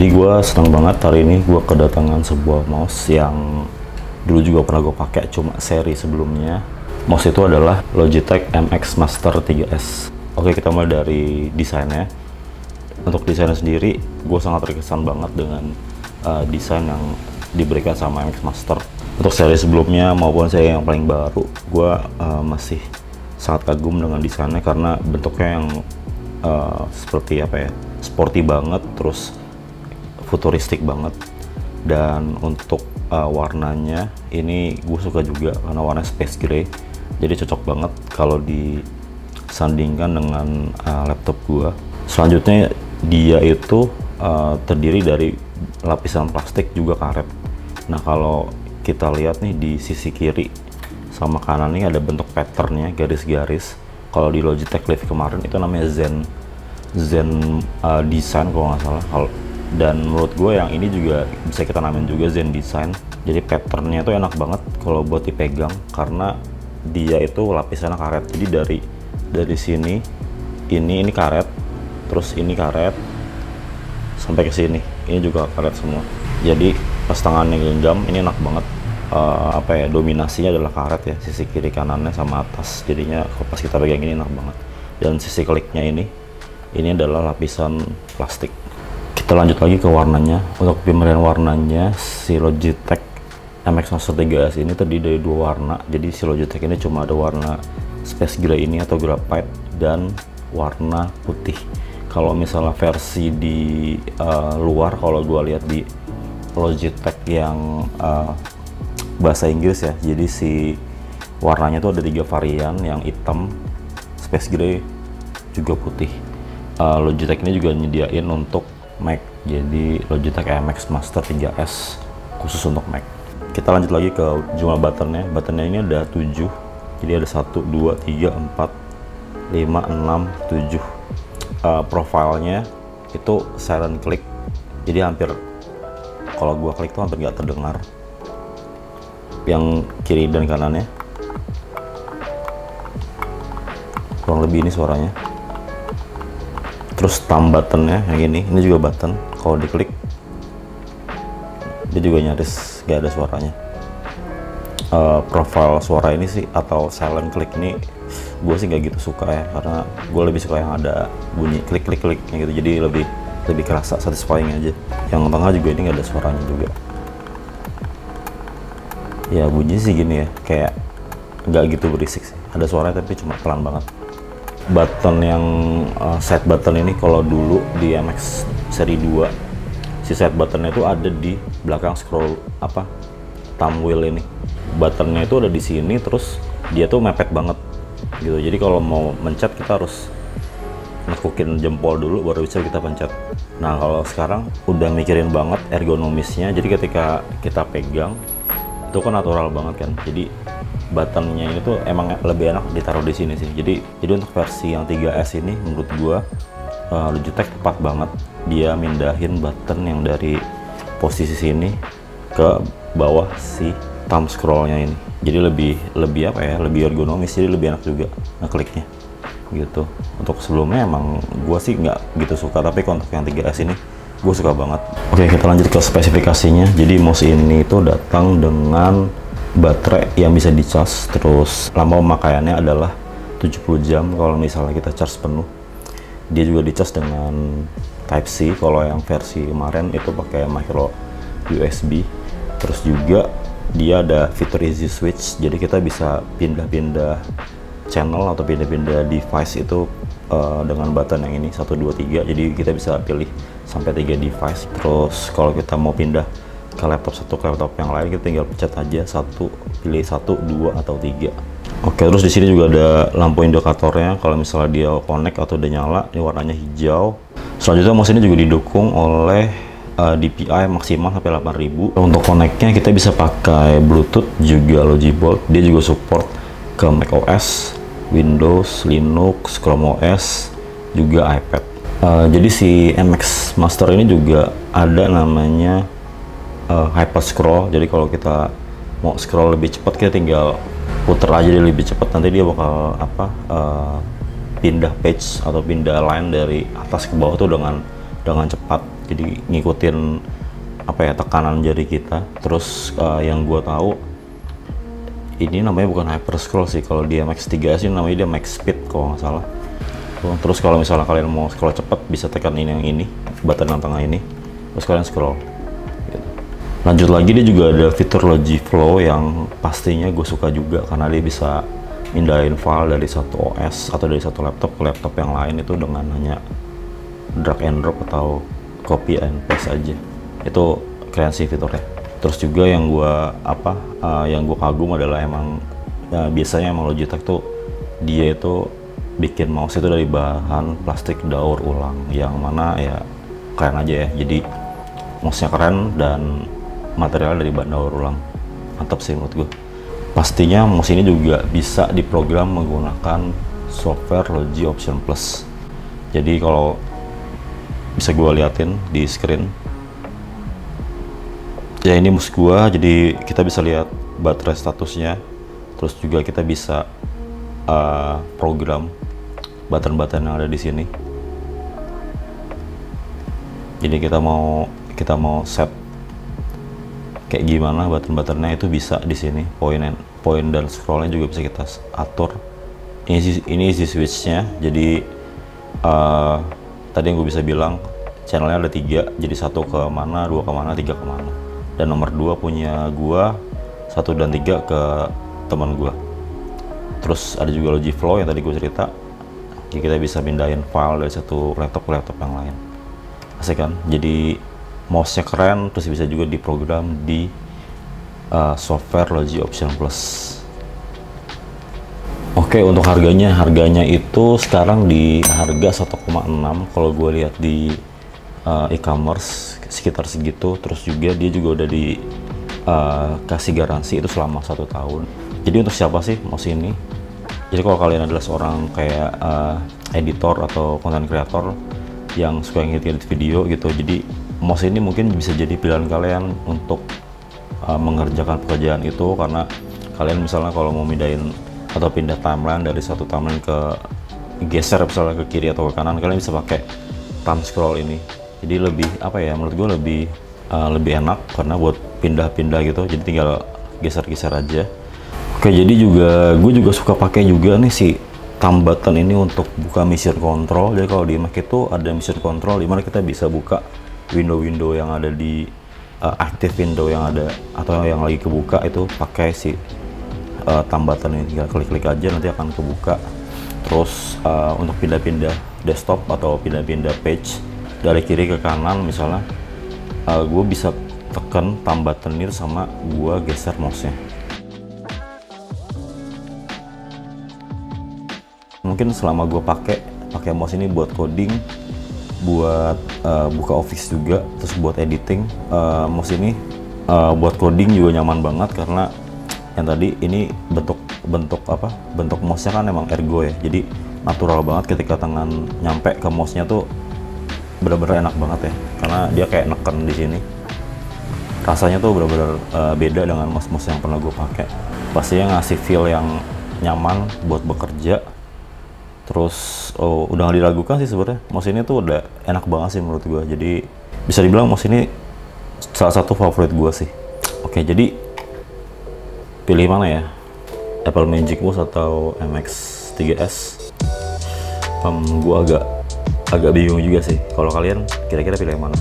Jadi gue senang banget hari ini gue kedatangan sebuah mouse yang dulu juga pernah gue pakai, cuma seri sebelumnya. Mouse itu adalah Logitech MX Master 3S. Oke, kita mulai dari desainnya. Untuk desainnya sendiri, gue sangat terkesan banget dengan desain yang diberikan sama MX Master. Untuk seri sebelumnya maupun seri yang paling baru, gue masih sangat kagum dengan desainnya karena bentuknya yang seperti apa ya, sporty banget, terus futuristik banget. Dan untuk warnanya ini gue suka juga karena warna space gray, jadi cocok banget kalau disandingkan dengan laptop gue. Selanjutnya dia itu terdiri dari lapisan plastik juga karet. Nah, kalau kita lihat nih di sisi kiri sama kanan ini ada bentuk patternnya, garis-garis. Kalau di Logitech Live kemarin itu namanya Zen Design kalau nggak salah. Dan menurut gue yang ini juga bisa kita namain juga Zen Design. Jadi patternnya itu enak banget kalau buat dipegang karena dia itu lapisannya karet. Jadi dari sini ini karet, terus ini karet sampai ke sini ini juga karet semua. Jadi pas tangannya genggam ini enak banget. Apa ya, dominasinya adalah karet ya, sisi kiri kanannya sama atas. Jadinya kalau pas kita pegang ini enak banget. Dan sisi kliknya ini adalah lapisan plastik. Kita lanjut lagi ke warnanya. Untuk pemilihan warnanya, si Logitech MX Master 3S ini terdiri dari dua warna. Jadi si Logitech ini cuma ada warna space gray ini atau graphite dan warna putih. Kalau misalnya versi di luar, kalau gue lihat di Logitech yang bahasa Inggris ya, jadi si warnanya tuh ada 3 varian, yang hitam, space gray, juga putih. Logitech ini juga nyediain untuk Mac, jadi Logitech MX Master 3S khusus untuk Mac. Kita lanjut lagi ke jumlah buttonnya. Buttonnya ini ada 7, jadi ada 1, 2, 3, 4, 5, 6, 7. Profilnya itu silent click, jadi hampir kalau gua klik tuh hampir nggak terdengar. Yang kiri dan kanannya kurang lebih ini suaranya. Terus thumb buttonnya yang ini juga button, kalau diklik dia juga nyaris gak ada suaranya. Profile suara ini sih atau silent click ini gue sih gak gitu suka ya, karena gue lebih suka yang ada bunyi klik gitu, jadi lebih kerasa, satisfying aja. Yang tengah juga ini gak ada suaranya juga ya, bunyi sih gini ya, kayak gak gitu berisik sih, ada suaranya tapi cuma pelan banget. Button yang side button ini, kalau dulu di MX seri 2 si side buttonnya itu ada di belakang scroll thumb wheel ini. Buttonnya itu ada di sini, terus dia tuh mepet banget gitu, jadi kalau mau mencet kita harus nekukin jempol dulu baru bisa kita pencet. Nah, kalau sekarang udah mikirin banget ergonomisnya, jadi ketika kita pegang itu kan natural banget kan, jadi buttonnya ini tuh emang lebih enak ditaruh di sini sih. Jadi untuk versi yang 3S ini menurut gua Logitech tepat banget dia mindahin button yang dari posisi sini ke bawah si thumb scrollnya ini. Jadi lebih apa ya, lebih ergonomis, jadi lebih enak juga ngekliknya gitu. Untuk sebelumnya emang gua sih nggak gitu suka, tapi untuk yang 3S ini gue suka banget. Oke, kita lanjut ke spesifikasinya. Jadi mouse ini itu datang dengan baterai yang bisa dicas, terus lama pemakaiannya adalah 70 jam kalau misalnya kita charge penuh. Dia juga dicas dengan Type-C, kalau yang versi kemarin itu pakai micro USB. Terus juga dia ada fitur easy switch, jadi kita bisa pindah-pindah channel atau pindah-pindah device itu dengan button yang ini 1, 2, 3, jadi kita bisa pilih sampai 3 device. Terus kalau kita mau pindah ke laptop satu ke laptop yang lain, kita tinggal pencet aja pilih 1, 2, atau 3. Oke, terus di sini juga ada lampu indikatornya kalau misalnya dia connect atau udah nyala, ini warnanya hijau. Selanjutnya mouse ini juga didukung oleh DPI maksimal sampai 8000. Untuk connectnya kita bisa pakai Bluetooth, juga Logibolt. Dia juga support ke macOS, Windows, Linux, Chrome OS, juga iPad. Jadi si MX Master ini juga ada namanya hyper scroll. Jadi kalau kita mau scroll lebih cepat, kita tinggal puter aja dia lebih cepat, nanti dia bakal pindah page atau pindah line dari atas ke bawah tuh dengan cepat jadi ngikutin apa ya, tekanan jari kita. Terus yang gue tahu ini namanya bukan hyper scroll sih, kalau di MX3S ini namanya dia max speed kalau nggak salah. Terus kalau misalnya kalian mau scroll cepet bisa tekan ini, yang ini button yang tengah ini, terus kalian scroll gitu. Lanjut lagi, dia juga ada fitur Logi Flow yang pastinya gue suka juga, karena dia bisa mindahin file dari satu OS atau dari satu laptop ke laptop yang lain itu dengan hanya drag and drop atau copy and paste aja. Itu keren sih fiturnya. Terus juga yang gue kagum adalah emang biasanya emang Logitech tuh dia itu bikin mouse itu dari bahan plastik daur ulang, yang mana ya keren aja ya. Jadi mouse-nya keren dan materialnya dari bahan daur ulang, mantap sih menurut gue. Pastinya mouse ini juga bisa diprogram menggunakan software Logi Option Plus. Jadi kalau bisa gue liatin di screen, ya ini mouse gue, jadi kita bisa lihat baterai statusnya. Terus juga kita bisa program button-button yang ada di sini. Jadi kita mau set kayak gimana button-buttonnya itu bisa di sini. Point dan scrollnya juga bisa kita atur. Ini isi switchnya. Jadi tadi yang gue bisa bilang channelnya ada 3, jadi 1 ke mana, 2 ke mana, 3 ke mana. Dan nomor 2 punya gua, 1 dan 3 ke teman gua. Terus ada juga Logi Flow yang tadi gue cerita. Jadi kita bisa pindahin file dari satu laptop ke laptop yang lain. Asik kan? Jadi mouse-nya keren, terus bisa juga diprogram di software Logi Option Plus. Oke, untuk harganya itu sekarang di harga 1,6 kalau gue lihat di e-commerce sekitar segitu. Terus juga dia juga udah kasih garansi itu selama 1 tahun. Jadi untuk siapa sih mouse ini? Jadi kalau kalian adalah seorang kayak editor atau content creator yang suka ngedit video gitu, jadi mouse ini mungkin bisa jadi pilihan kalian untuk mengerjakan pekerjaan itu. Karena kalian misalnya kalau mau mindahin atau pindah timeline dari satu timeline ke geser misalnya ke kiri atau ke kanan, kalian bisa pakai thumb scroll ini. Jadi lebih menurut gue lebih enak karena buat pindah-pindah gitu, jadi tinggal geser-geser aja. Oke, jadi gue juga suka pakai juga nih si thumb button ini untuk buka mission control. Jadi kalau di Mac itu ada mission control dimana kita bisa buka window-window yang ada di active window yang ada atau yang lagi kebuka itu pakai si thumb button ini. Tinggal klik-klik aja nanti akan kebuka. Terus untuk pindah-pindah desktop atau pindah-pindah page dari kiri ke kanan misalnya, gue bisa tekan thumb button ini sama gue geser mouse-nya. Mungkin selama gue pakai mouse ini buat coding, buat buka Office juga, terus buat editing, mouse ini buat coding juga nyaman banget. Karena yang tadi ini bentuk mouse-nya kan emang ergo ya, jadi natural banget ketika tangan nyampe ke mouse-nya tuh bener-bener enak banget ya, karena dia kayak neken di sini. Rasanya tuh bener-bener beda dengan mouse-mouse yang pernah gue pakai. Pastinya ngasih feel yang nyaman buat bekerja. Terus udah gak diragukan sih sebenarnya, mouse ini tuh udah enak banget sih menurut gue. Jadi bisa dibilang mouse ini salah satu favorit gue sih. Oke, jadi pilih mana ya? Apple Magic Mouse atau MX3S? Gue agak bingung juga sih. Kalau kalian kira-kira pilih yang mana?